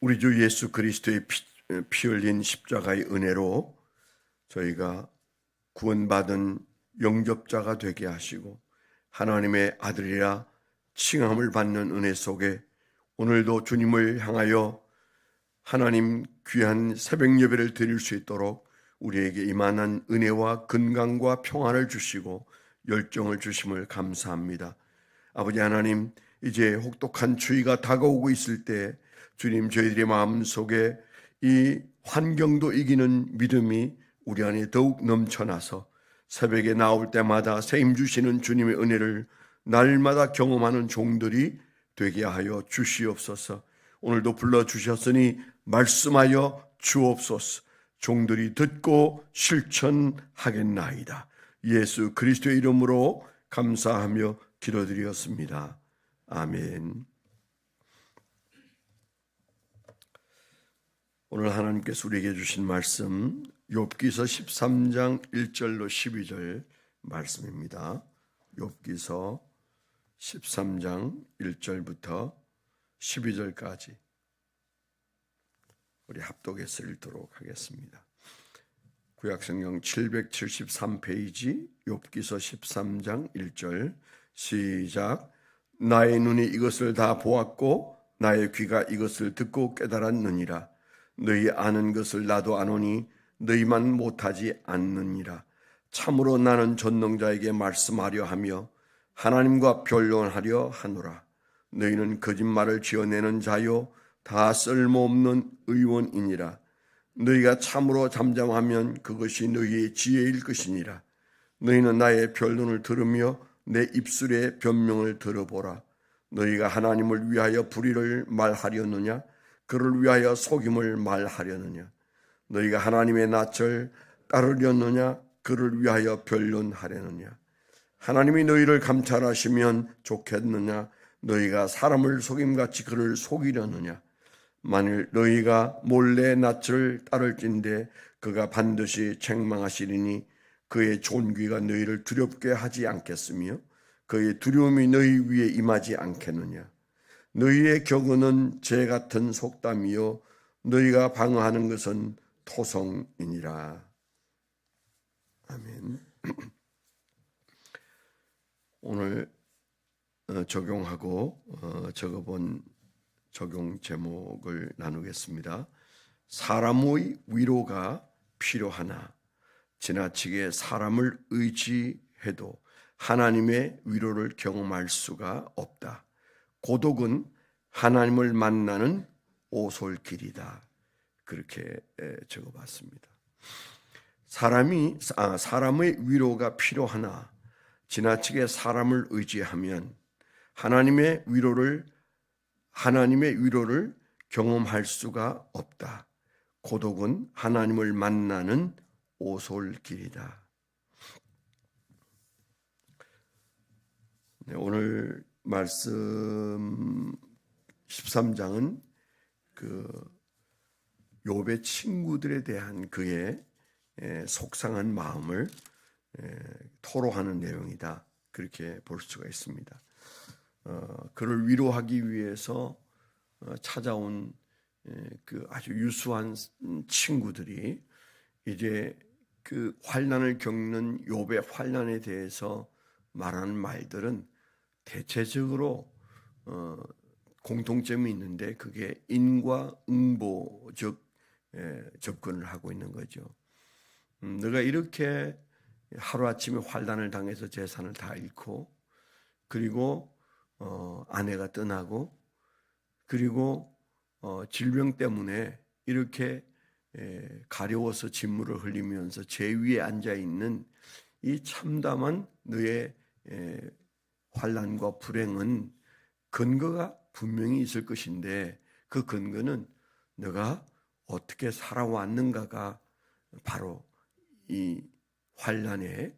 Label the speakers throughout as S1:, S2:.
S1: 우리 주 예수 그리스도의 피 흘린 십자가의 은혜로 저희가 구원받은 영접자가 되게 하시고 하나님의 아들이라 칭함을 받는 은혜 속에 오늘도 주님을 향하여 하나님 귀한 새벽 예배를 드릴 수 있도록 우리에게 이만한 은혜와 건강과 평안을 주시고 열정을 주심을 감사합니다. 아버지 하나님, 이제 혹독한 추위가 다가오고 있을 때 주님, 저희들의 마음속에 이 환경도 이기는 믿음이 우리 안에 더욱 넘쳐나서 새벽에 나올 때마다 새 힘 주시는 주님의 은혜를 날마다 경험하는 종들이 되게 하여 주시옵소서. 오늘도 불러주셨으니 말씀하여 주옵소서. 종들이 듣고 실천하겠나이다. 예수 그리스도의 이름으로 감사하며 기도드렸습니다. 아멘. 오늘 하나님께서 우리에게 주신 말씀 욥기서 13장 1절로 12절 말씀입니다. 욥기서 13장 1절부터 12절까지 우리 합독해서 읽도록 하겠습니다. 구약성경 773페이지 욥기서 13장 1절 시작. 나의 눈이 이것을 다 보았고 나의 귀가 이것을 듣고 깨달았느니라. 너희 아는 것을 나도 아노니 너희만 못하지 않느니라. 참으로 나는 전능자에게 말씀하려 하며 하나님과 변론하려 하노라. 너희는 거짓말을 지어내는 자요 다 쓸모없는 의원이니라. 너희가 참으로 잠잠하면 그것이 너희의 지혜일 것이니라. 너희는 나의 변론을 들으며 내 입술의 변명을 들어보라. 너희가 하나님을 위하여 불의를 말하려느냐? 그를 위하여 속임을 말하려느냐? 너희가 하나님의 낯을 따르려느냐? 그를 위하여 변론하려느냐? 하나님이 너희를 감찰하시면 좋겠느냐? 너희가 사람을 속임같이 그를 속이려느냐? 만일 너희가 몰래 낯을 따를진대 그가 반드시 책망하시리니 그의 존귀가 너희를 두렵게 하지 않겠으며 그의 두려움이 너희 위에 임하지 않겠느냐? 너희의 격언은 재 같은 속담이요 너희가 방어하는 것은 토성이니라. 아멘. 오늘 적용하고 적어본 적용 제목을 나누겠습니다. 사람의 위로가 필요하나 지나치게 사람을 의지해도 하나님의 위로를 경험할 수가 없다. 고독은 하나님을 만나는 오솔길이다. 그렇게 적어봤습니다. 사람의 위로가 필요하나 지나치게 사람을 의지하면 하나님의 위로를 경험할 수가 없다. 고독은 하나님을 만나는 오솔길이다. 네, 오늘 말씀 13장은 그 욥의 친구들에 대한 그의 속상한 마음을 토로하는 내용이다. 그렇게 볼 수가 있습니다. 그를 위로하기 위해서 찾아온 그 아주 유수한 친구들이 이제 그 환난을 겪는 욥의 환난에 대해서 말하는 말들은 대체적으로 공통점이 있는데 그게 인과응보적 접근을 하고 있는 거죠. 내가 이렇게 하루아침에 환난을 당해서 재산을 다 잃고 그리고 아내가 떠나고 그리고 질병 때문에 이렇게 가려워서 진물을 흘리면서 제 위에 앉아있는 이 참담한 너의 환난과 불행은 근거가 분명히 있을 것인데 그 근거는 너가 어떻게 살아왔는가가 바로 이 환난의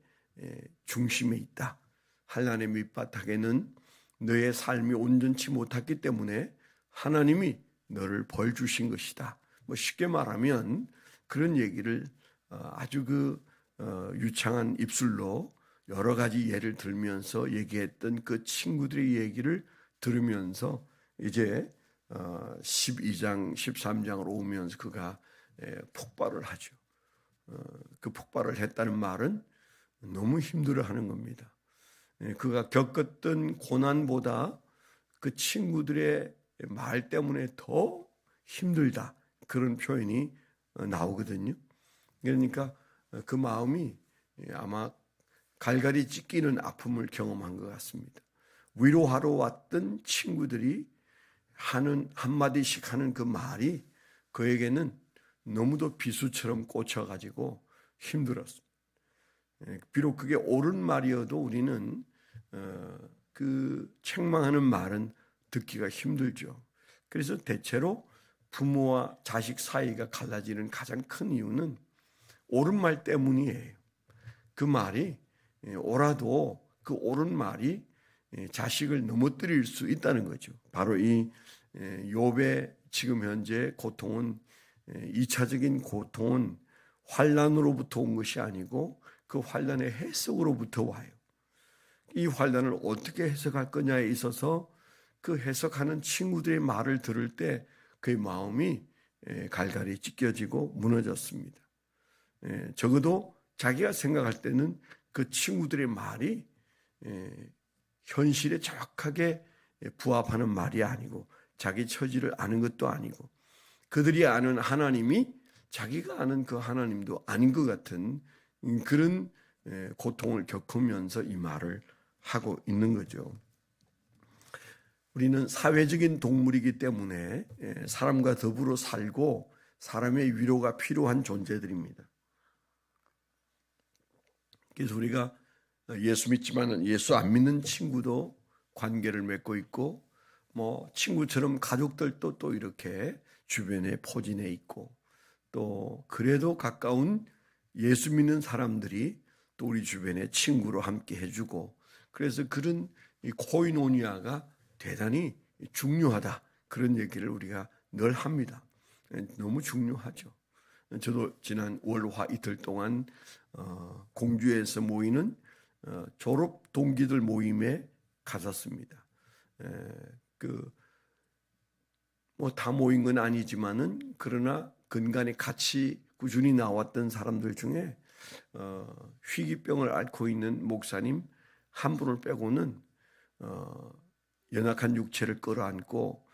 S1: 중심에 있다. 환난의 밑바닥에는 너의 삶이 온전치 못했기 때문에 하나님이 너를 벌 주신 것이다. 쉽게 말하면 그런 얘기를 아주 유창한 입술로 여러 가지 예를 들면서 얘기했던 그 친구들의 얘기를 들으면서 이제 12장, 13장으로 오면서 그가 폭발을 하죠. 그 폭발을 했다는 말은 너무 힘들어하는 겁니다. 그가 겪었던 고난보다 그 친구들의 말 때문에 더 힘들다, 그런 표현이 나오거든요. 그러니까 그 마음이 아마 갈갈이 찢기는 아픔을 경험한 것 같습니다. 위로하러 왔던 친구들이 하는 한마디씩 하는 그 말이 그에게는 너무도 비수처럼 꽂혀가지고 힘들었습니다. 비록 그게 옳은 말이어도 우리는 그 책망하는 말은 듣기가 힘들죠. 그래서 대체로 부모와 자식 사이가 갈라지는 가장 큰 이유는 옳은 말 때문이에요. 그 말이 옳아도 그 옳은 말이 자식을 넘어뜨릴 수 있다는 거죠. 바로 이 욥의 지금 현재 고통은 2차적인 고통은 환난으로부터 온 것이 아니고 그 환난의 해석으로부터 와요. 이 환난을 어떻게 해석할 거냐에 있어서 그 해석하는 친구들의 말을 들을 때 그의 마음이 갈갈이 찢겨지고 무너졌습니다. 적어도 자기가 생각할 때는 그 친구들의 말이 현실에 정확하게 부합하는 말이 아니고 자기 처지를 아는 것도 아니고 그들이 아는 하나님이 자기가 아는 그 하나님도 아닌 것 같은 그런 고통을 겪으면서 이 말을 하고 있는 거죠. 우리는 사회적인 동물이기 때문에 사람과 더불어 살고 사람의 위로가 필요한 존재들입니다. 그래서 우리가 예수 믿지만 예수 안 믿는 친구도 관계를 맺고 있고 뭐 친구처럼 가족들도 또 이렇게 주변에 포진해 있고 또 그래도 가까운 예수 믿는 사람들이 또 우리 주변에 친구로 함께 해주고 그래서 그런 이 코이노니아가 대단히 중요하다, 그런 얘기를 우리가 늘 합니다. 너무 중요하죠. 저도 지난 월화 이틀 동안 공주에서 모이는 졸업 동기들 모임에 갔었습니다. 뭐 다 모인 건 아니지만은 그러나 근간에 같이 꾸준히 나왔던 사람들 중에 희귀병을 앓고 있는 목사님 한 분을 빼고는 연약한 육체를 끌어안고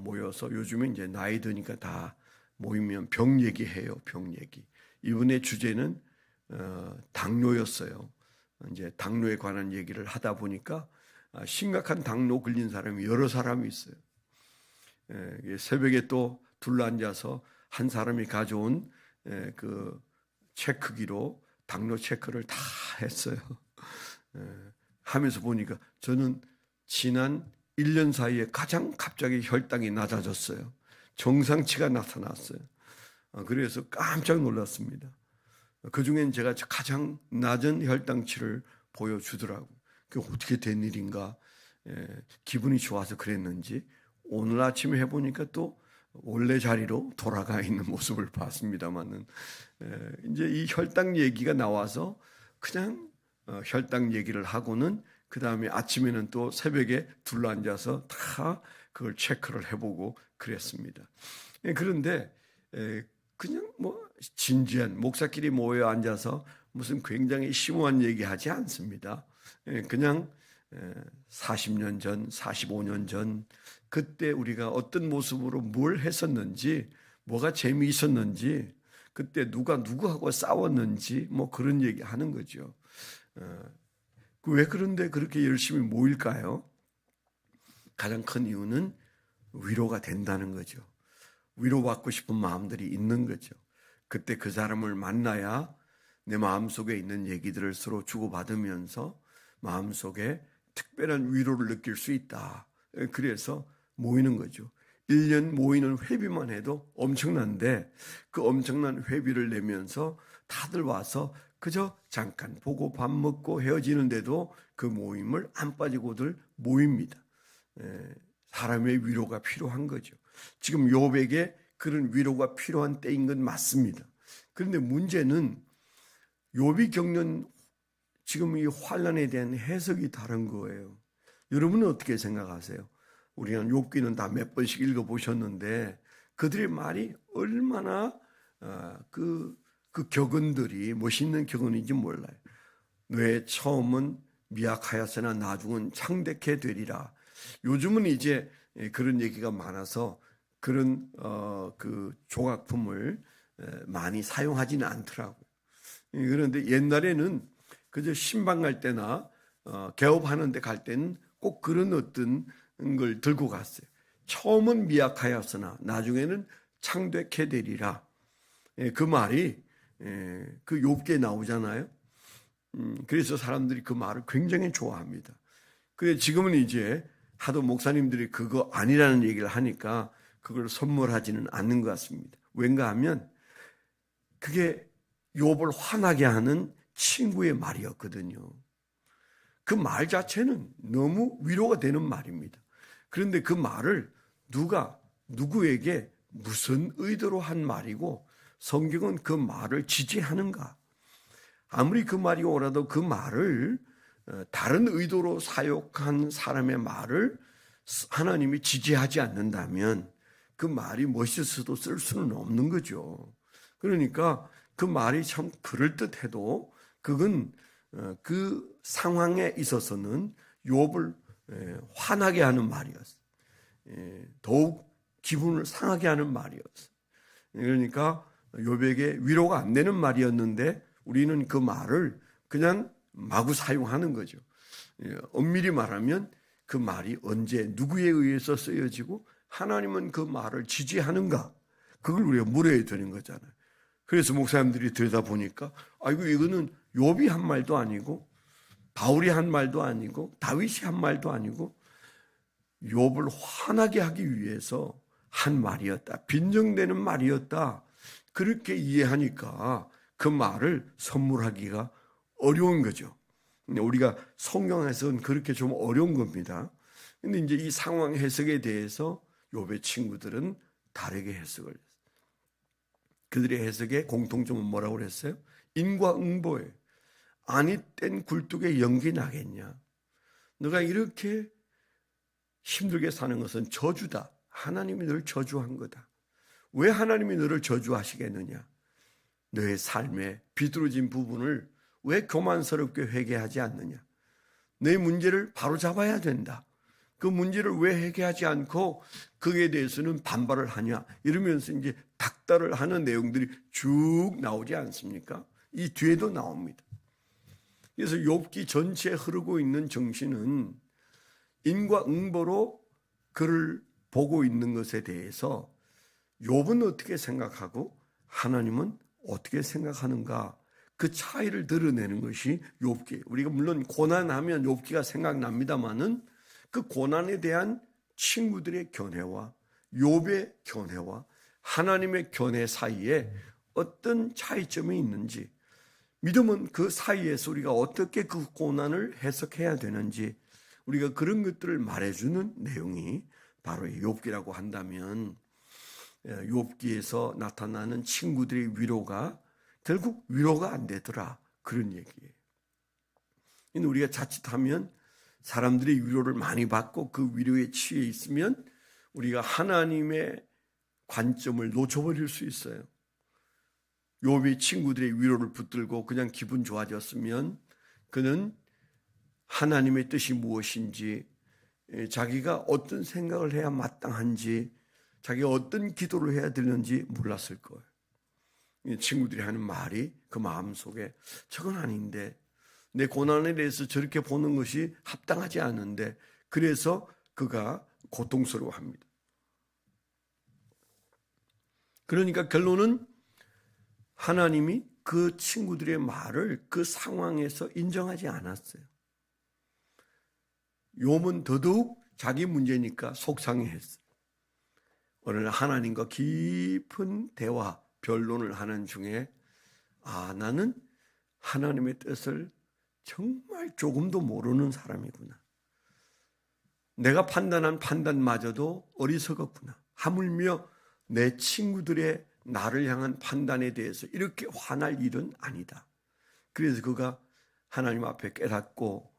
S1: 모여서 요즘에 이제 나이 드니까 다 모이면 병 얘기해요. 병 얘기. 이번에 주제는 당뇨였어요. 이제 당뇨에 관한 얘기를 하다 보니까 심각한 당뇨 걸린 사람이 여러 사람이 있어요. 새벽에 또 둘러앉아서 한 사람이 가져온 그 체크기로 당뇨 체크를 다 했어요. 하면서 보니까 저는 지난 1년 사이에 가장 갑자기 혈당이 낮아졌어요. 정상치가 나타났어요. 그래서 깜짝 놀랐습니다. 그중엔 제가 가장 낮은 혈당치를 보여주더라고요. 그게 어떻게 된 일인가, 기분이 좋아서 그랬는지 오늘 아침에 해보니까 또 원래 자리로 돌아가 있는 모습을 봤습니다만은 이제 이 혈당 얘기가 나와서 그냥 혈당 얘기를 하고는 그 다음에 아침에는 또 새벽에 둘러앉아서 다 그걸 체크를 해보고 그랬습니다. 그런데 그냥 뭐 진지한 목사끼리 모여 앉아서 무슨 굉장히 심오한 얘기하지 않습니다. 그냥 40년 전, 45년 전 그때 우리가 어떤 모습으로 뭘 했었는지, 뭐가 재미있었는지, 그때 누가 누구하고 싸웠는지 뭐 그런 얘기 하는 거죠. 왜 그런데 그렇게 열심히 모일까요? 가장 큰 이유는 위로가 된다는 거죠. 위로받고 싶은 마음들이 있는 거죠. 그때 그 사람을 만나야 내 마음속에 있는 얘기들을 서로 주고받으면서 마음속에 특별한 위로를 느낄 수 있다. 그래서 모이는 거죠. 1년 모이는 회비만 해도 엄청난데 그 엄청난 회비를 내면서 다들 와서 그저 잠깐 보고 밥 먹고 헤어지는데도 그 모임을 안 빠지고들 모입니다. 사람의 위로가 필요한 거죠. 지금 욥에게 그런 위로가 필요한 때인 건 맞습니다. 그런데 문제는 욥이 겪는 지금 이 환난에 대한 해석이 다른 거예요. 여러분은 어떻게 생각하세요? 우리는 욥기는 다 몇 번씩 읽어보셨는데 그들의 말이 얼마나 그 격언들이 멋있는 격언인지 몰라요. 왜 처음은 미약하였으나 나중은 창대케 되리라. 요즘은 이제 그런 얘기가 많아서 그런 그 조각품을 많이 사용하지는 않더라고요. 그런데 옛날에는 그저 신방 갈 때나 개업하는 데 갈 때는 꼭 그런 어떤 걸 들고 갔어요. 처음은 미약하였으나 나중에는 창대케 되리라. 그 말이 그 욥기에 나오잖아요. 그래서 사람들이 그 말을 굉장히 좋아합니다. 그런데 지금은 이제 하도 목사님들이 그거 아니라는 얘기를 하니까 그걸 선물하지는 않는 것 같습니다. 왠가 하면 그게 욥을 화나게 하는 친구의 말이었거든요. 그 말 자체는 너무 위로가 되는 말입니다. 그런데 그 말을 누가 누구에게 무슨 의도로 한 말이고 성경은 그 말을 지지하는가? 아무리 그 말이 오라도 그 말을 다른 의도로 사용한 사람의 말을 하나님이 지지하지 않는다면 그 말이 멋있어도 쓸 수는 없는 거죠. 그러니까 그 말이 참 그럴듯해도 그건 그 상황에 있어서는 욥을 화나게 하는 말이었어요. 더욱 기분을 상하게 하는 말이었어요. 그러니까 욥에게 위로가 안 되는 말이었는데 우리는 그 말을 그냥 마구 사용하는 거죠. 엄밀히 말하면 그 말이 언제 누구에 의해서 쓰여지고 하나님은 그 말을 지지하는가? 그걸 우리가 물어야 되는 거잖아요. 그래서 목사님들이 들여다보니까 아이고 이거는 욥이 한 말도 아니고 바울이 한 말도 아니고 다윗이 한 말도 아니고 욥을 화나게 하기 위해서 한 말이었다. 빈정되는 말이었다. 그렇게 이해하니까 그 말을 선물하기가 어려운 거죠. 우리가 성경에서는 그렇게 좀 어려운 겁니다. 근데 이제 이 상황 해석에 대해서 욥의 친구들은 다르게 해석을 했어요. 그들의 해석의 공통점은 뭐라고 그랬어요? 인과응보예요. 아니 땐 굴뚝에 연기 나겠냐? 너가 이렇게 힘들게 사는 것은 저주다. 하나님이 너를 저주한 거다. 왜 하나님이 너를 저주하시겠느냐? 너의 삶에 비뚤어진 부분을 왜 교만스럽게 회개하지 않느냐? 너의 문제를 바로 잡아야 된다. 그 문제를 왜 회개하지 않고 그에 대해서는 반발을 하냐? 이러면서 이제 닥달을 하는 내용들이 쭉 나오지 않습니까? 이 뒤에도 나옵니다. 그래서 욥기 전체에 흐르고 있는 정신은 인과응보로 그를 보고 있는 것에 대해서 욥은 어떻게 생각하고 하나님은 어떻게 생각하는가, 그 차이를 드러내는 것이 욥기. 우리가 물론 고난하면 욥기가 생각납니다마는 그 고난에 대한 친구들의 견해와 욥의 견해와 하나님의 견해 사이에 어떤 차이점이 있는지, 믿음은 그 사이에서 우리가 어떻게 그 고난을 해석해야 되는지 우리가 그런 것들을 말해주는 내용이 바로 욥기라고 한다면 욥기에서 나타나는 친구들의 위로가 결국 위로가 안 되더라, 그런 얘기예요. 우리가 자칫하면 사람들이 위로를 많이 받고 그 위로에 취해 있으면 우리가 하나님의 관점을 놓쳐버릴 수 있어요. 욥이 친구들의 위로를 붙들고 그냥 기분 좋아졌으면 그는 하나님의 뜻이 무엇인지, 자기가 어떤 생각을 해야 마땅한지, 자기가 어떤 기도를 해야 되는지 몰랐을 거예요. 친구들이 하는 말이 그 마음속에 저건 아닌데, 내 고난에 대해서 저렇게 보는 것이 합당하지 않은데, 그래서 그가 고통스러워합니다. 그러니까 결론은 하나님이 그 친구들의 말을 그 상황에서 인정하지 않았어요. 욥은 더더욱 자기 문제니까 속상해했어요. 어느 날 하나님과 깊은 대화, 변론을 하는 중에 나는 하나님의 뜻을 정말 조금도 모르는 사람이구나. 내가 판단한 판단마저도 어리석었구나. 하물며 내 친구들의 나를 향한 판단에 대해서 이렇게 화날 일은 아니다. 그래서 그가 하나님 앞에 깨닫고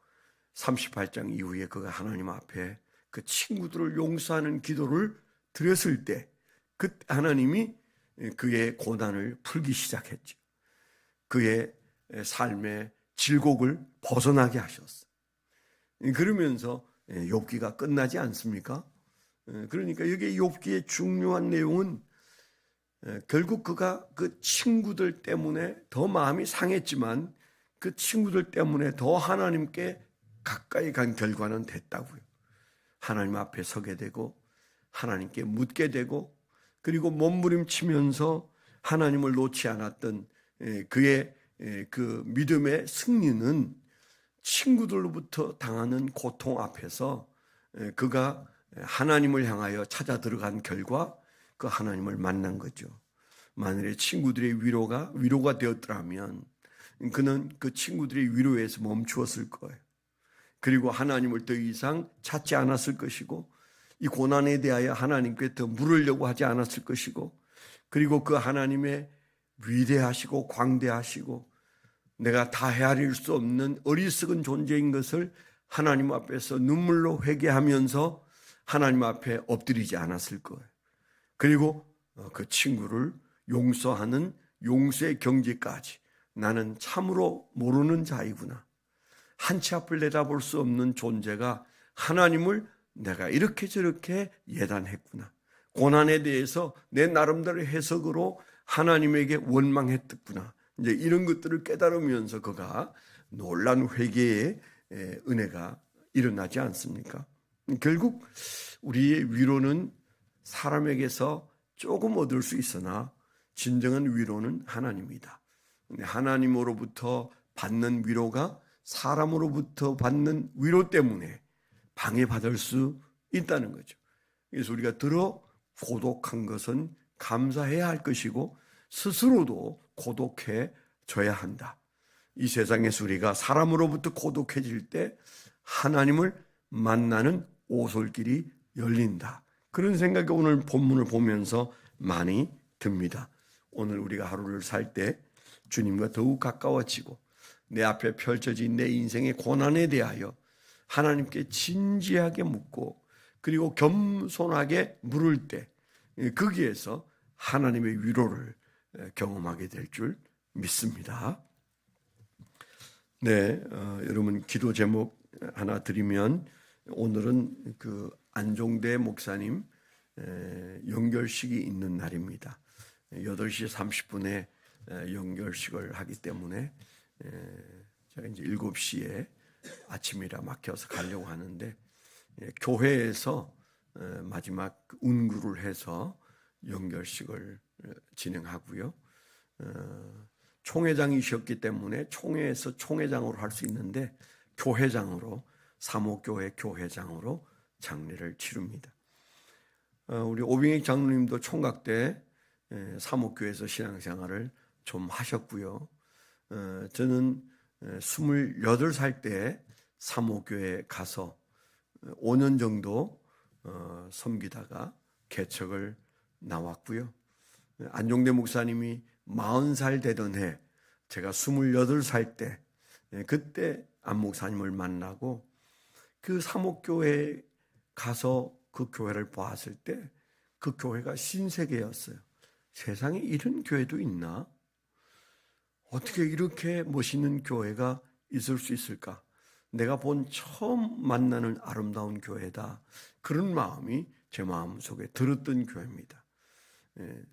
S1: 38장 이후에 그가 하나님 앞에 그 친구들을 용서하는 기도를 드렸을 때 그 하나님이 그의 고난을 풀기 시작했죠. 그의 삶의 질곡을 벗어나게 하셨어요. 그러면서 욥기가 끝나지 않습니까? 그러니까 여기 욥기의 중요한 내용은 결국 그가 그 친구들 때문에 더 마음이 상했지만 그 친구들 때문에 더 하나님께 가까이 간 결과는 됐다고요. 하나님 앞에 서게 되고 하나님께 묻게 되고 그리고 몸부림치면서 하나님을 놓지 않았던 그의 그 믿음의 승리는 친구들로부터 당하는 고통 앞에서 그가 하나님을 향하여 찾아 들어간 결과 그 하나님을 만난 거죠. 만일에 친구들의 위로가 되었더라면 그는 그 친구들의 위로에서 멈추었을 거예요. 그리고 하나님을 더 이상 찾지 않았을 것이고 이 고난에 대하여 하나님께 더 물으려고 하지 않았을 것이고 그리고 그 하나님의 위대하시고 광대하시고 내가 다 헤아릴 수 없는 어리석은 존재인 것을 하나님 앞에서 눈물로 회개하면서 하나님 앞에 엎드리지 않았을 거예요. 그리고 그 친구를 용서하는 용서의 경지까지 나는 참으로 모르는 자이구나. 한치 앞을 내다볼 수 없는 존재가 하나님을 내가 이렇게 저렇게 예단했구나. 고난에 대해서 내 나름대로 해석으로 하나님에게 원망했구나. 이제 이런 것들을 깨달으면서 그가 놀란 회개의 은혜가 일어나지 않습니까? 결국 우리의 위로는 사람에게서 조금 얻을 수 있으나 진정한 위로는 하나님이다. 하나님으로부터 받는 위로가 사람으로부터 받는 위로 때문에 방해받을 수 있다는 거죠. 그래서 우리가 고독한 것은 감사해야 할 것이고 스스로도 고독해져야 한다. 이 세상에서 우리가 사람으로부터 고독해질 때 하나님을 만나는 오솔길이 열린다. 그런 생각이 오늘 본문을 보면서 많이 듭니다. 오늘 우리가 하루를 살 때 주님과 더욱 가까워지고 내 앞에 펼쳐진 내 인생의 고난에 대하여 하나님께 진지하게 묻고 그리고 겸손하게 물을 때 거기에서 하나님의 위로를 경험하게 될 줄 믿습니다. 네, 여러분 기도 제목 하나 드리면 오늘은 그 안종대 목사님 연결식이 있는 날입니다. 8시 30분에 연결식을 하기 때문에 제가 이제 7시에 아침이라 막혀서 가려고 하는데 교회에서 마지막 운구를 해서 연결식을 진행하고요. 총회장이셨기 때문에 총회에서 총회장으로 할 수 있는데 교회장으로 사목교회 교회장으로 장례를 치릅니다. 우리 오빙익 장로님도 총각 때 사목교회에서 신앙생활을 좀 하셨고요. 저는 28살 때 사목교회에 가서 5년 정도 섬기다가 개척을 나왔고요. 안종대 목사님이 40살 되던 해 제가 28살 때 그때 안 목사님을 만나고 그 사목교회에 가서 그 교회를 보았을 때 그 교회가 신세계였어요. 세상에 이런 교회도 있나? 어떻게 이렇게 멋있는 교회가 있을 수 있을까? 내가 본 처음 만나는 아름다운 교회다. 그런 마음이 제 마음속에 들었던 교회입니다.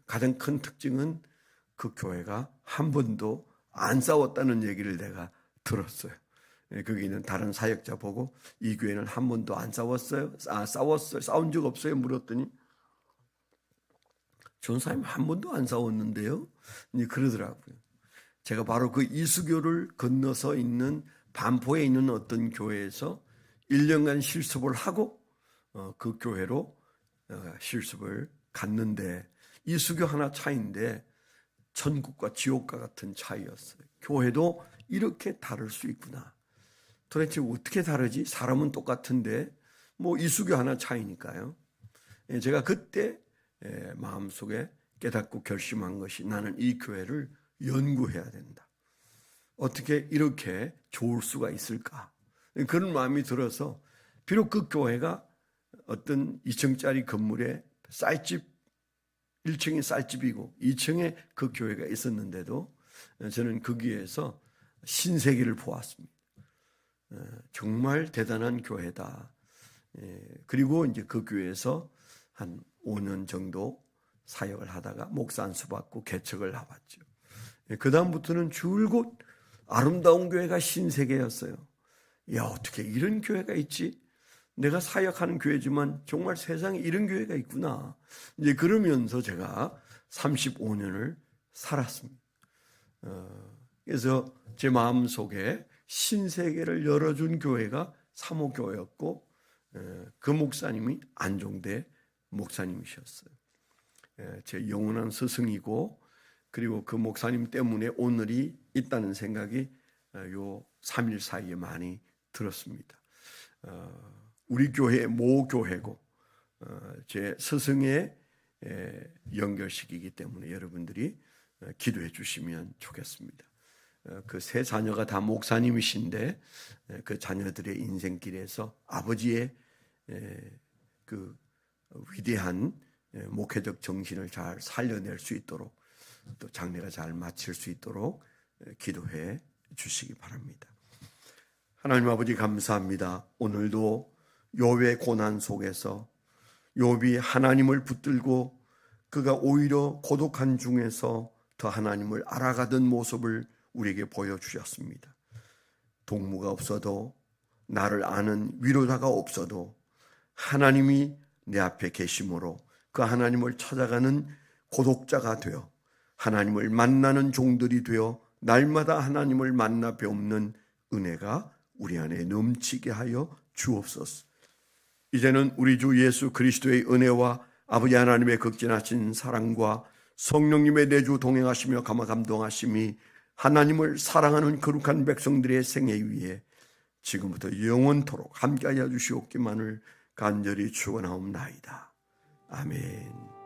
S1: 가장 큰 특징은 그 교회가 한 번도 안 싸웠다는 얘기를 내가 들었어요. 거기 있는 다른 사역자 보고 이 교회는 한 번도 안 싸웠어요? 싸웠어요? 싸운 적 없어요? 물었더니 전사님 한 번도 안 싸웠는데요? 그러더라고요. 제가 바로 그 이수교를 건너서 있는 반포에 있는 어떤 교회에서 1년간 실습을 하고 그 교회로 실습을 갔는데 이수교 하나 차이인데 천국과 지옥과 같은 차이였어요. 교회도 이렇게 다를 수 있구나. 도대체 어떻게 다르지? 사람은 똑같은데 뭐 이수교 하나 차이니까요. 제가 그때 마음속에 깨닫고 결심한 것이 나는 이 교회를 연구해야 된다. 어떻게 이렇게 좋을 수가 있을까? 그런 마음이 들어서 비록 그 교회가 어떤 2층짜리 건물에 쌀집, 1층이 쌀집이고 2층에 그 교회가 있었는데도 저는 거기에서 신세계를 보았습니다. 정말 대단한 교회다. 그리고 이제 그 교회에서 한 5년 정도 사역을 하다가 목사 안수 받고 개척을 나왔죠. 그 다음부터는 줄곧 아름다운 교회가 신세계였어요. 야, 어떻게 이런 교회가 있지? 내가 사역하는 교회지만 정말 세상에 이런 교회가 있구나. 이제 그러면서 제가 35년을 살았습니다. 그래서 제 마음속에 신세계를 열어준 교회가 사모교회였고 그 목사님이 안종대 목사님이셨어요. 제 영원한 스승이고 그리고 그 목사님 때문에 오늘이 있다는 생각이 요 3일 사이에 많이 들었습니다. 우리 교회의 모교회고 제 스승의 연결식이기 때문에 여러분들이 기도해 주시면 좋겠습니다. 그 세 자녀가 다 목사님이신데 그 자녀들의 인생길에서 아버지의 그 위대한 목회적 정신을 잘 살려낼 수 있도록 또 장래가 잘 마칠 수 있도록 기도해 주시기 바랍니다. 하나님 아버지 감사합니다. 오늘도 욥의 고난 속에서 욥이 하나님을 붙들고 그가 오히려 고독한 중에서 더 하나님을 알아가던 모습을 우리에게 보여주셨습니다. 동무가 없어도 나를 아는 위로자가 없어도 하나님이 내 앞에 계심으로 그 하나님을 찾아가는 고독자가 되어 하나님을 만나는 종들이 되어 날마다 하나님을 만나 배우는 은혜가 우리 안에 넘치게 하여 주옵소서. 이제는 우리 주 예수 그리스도의 은혜와 아버지 하나님의 극진하신 사랑과 성령님의 내주 동행하시며 감화 감동하심이 하나님을 사랑하는 거룩한 백성들의 생애 위에 지금부터 영원토록 함께하여 주시옵기만을 간절히 축원하옵나이다. 아멘.